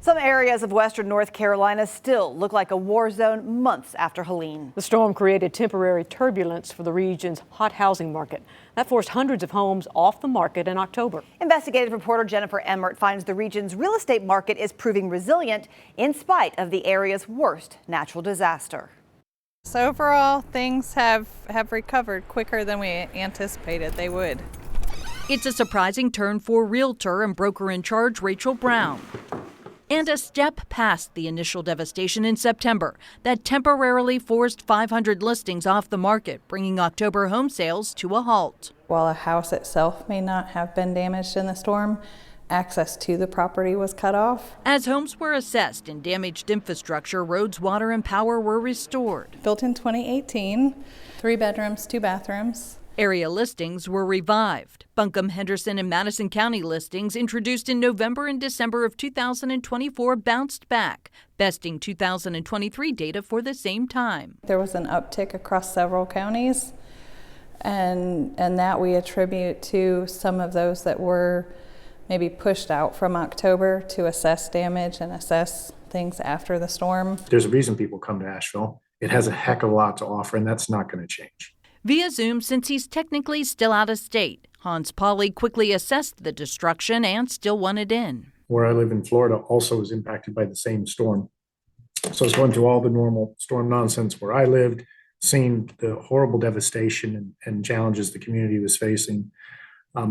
Some areas of western North Carolina still look like a war zone months after Helene. The storm created temporary turbulence for the region's hot housing market. That forced hundreds of homes off the market in October. Investigative reporter Jennifer Emmert finds the region's real estate market is proving resilient in spite of the area's worst natural disaster. So overall, things have recovered quicker than we anticipated they would. It's a surprising turn for realtor and broker in charge Rachel Brown. And a step past the initial devastation in September that temporarily forced 500 listings off the market, bringing October home sales to a halt. While a house itself may not have been damaged in the storm, access to the property was cut off. As homes were assessed and damaged infrastructure, roads, water, and power were restored. Built in 2018, 3 bedrooms, 2 bathrooms. Area listings were revived. Buncombe, Henderson, and Madison County listings introduced in November and December of 2024 bounced back, besting 2023 data for the same time. There was an uptick across several counties, and that we attribute to some of those that were maybe pushed out from October to assess damage and assess things after the storm. There's a reason people come to Asheville. It has a heck of a lot to offer, and that's not going to change. Via Zoom, since he's technically still out of state, Hans Pauley quickly assessed the destruction and still wanted in. Where I live in Florida also was impacted by the same storm. So I was going through all the normal storm nonsense where I lived, seeing the horrible devastation and challenges the community was facing.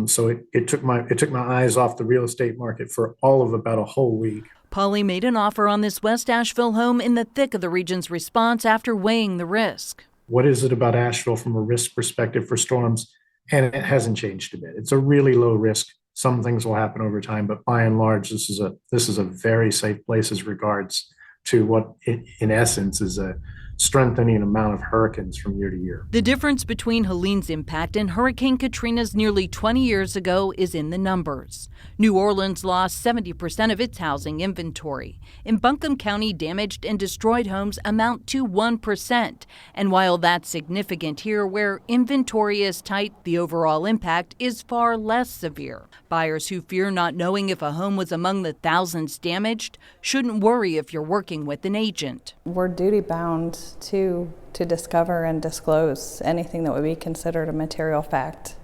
So it took my eyes off the real estate market for all of about a whole week. Pauley made an offer on this West Asheville home in the thick of the region's response after weighing the risk. What is it about Asheville from a risk perspective for storms? And it hasn't changed a bit. It's a really low risk. Some things will happen over time, but by and large, this is a very safe place as regards to what in essence is a strengthening amount of hurricanes from year to year. The difference between Helene's impact and Hurricane Katrina's nearly 20 years ago is in the numbers. New Orleans lost 70% of its housing inventory. In Buncombe County, damaged and destroyed homes amount to 1%. And while that's significant here, where inventory is tight, the overall impact is far less severe. Buyers who fear not knowing if a home was among the thousands damaged shouldn't worry if you're working with an agent. We're duty bound to discover and disclose anything that would be considered a material fact.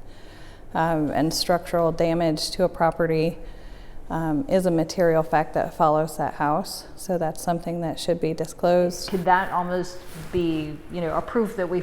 And structural damage to a property is a material fact that follows that house. So that's something that should be disclosed. Could that almost be, a proof that we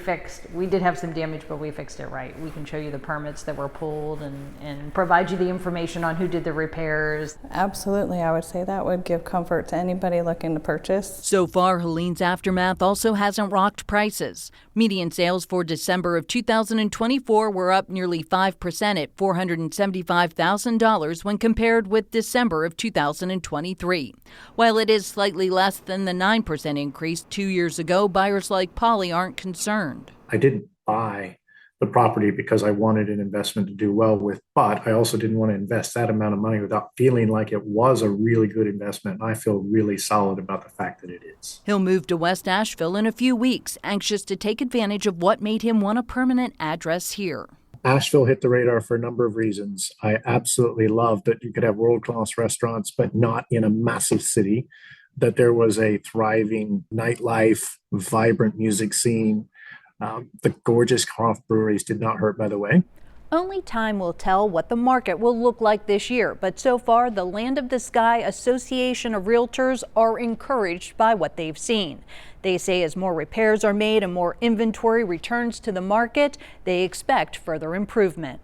did have some damage, but we fixed it right? We can show you the permits that were pulled and provide you the information on who did the repairs. Absolutely. I would say that would give comfort to anybody looking to purchase. So far, Helene's aftermath also hasn't rocked prices. Median sales for December of 2024 were up nearly 5% at $475,000 when compared with December of 2023. While it is slightly less than the 9% increase 2 years ago, buyers like Pauley aren't concerned. I didn't buy the property because I wanted an investment to do well with, but I also didn't want to invest that amount of money without feeling like it was a really good investment. And I feel really solid about the fact that it is. He'll move to West Asheville in a few weeks, anxious to take advantage of what made him want a permanent address here. Asheville hit the radar for a number of reasons. I absolutely love that you could have world-class restaurants, but not in a massive city, that there was a thriving nightlife, vibrant music scene. The gorgeous craft breweries did not hurt, by the way. Only time will tell what the market will look like this year, but so far the Land of the Sky Association of Realtors are encouraged by what they've seen. They say as more repairs are made and more inventory returns to the market, they expect further improvement.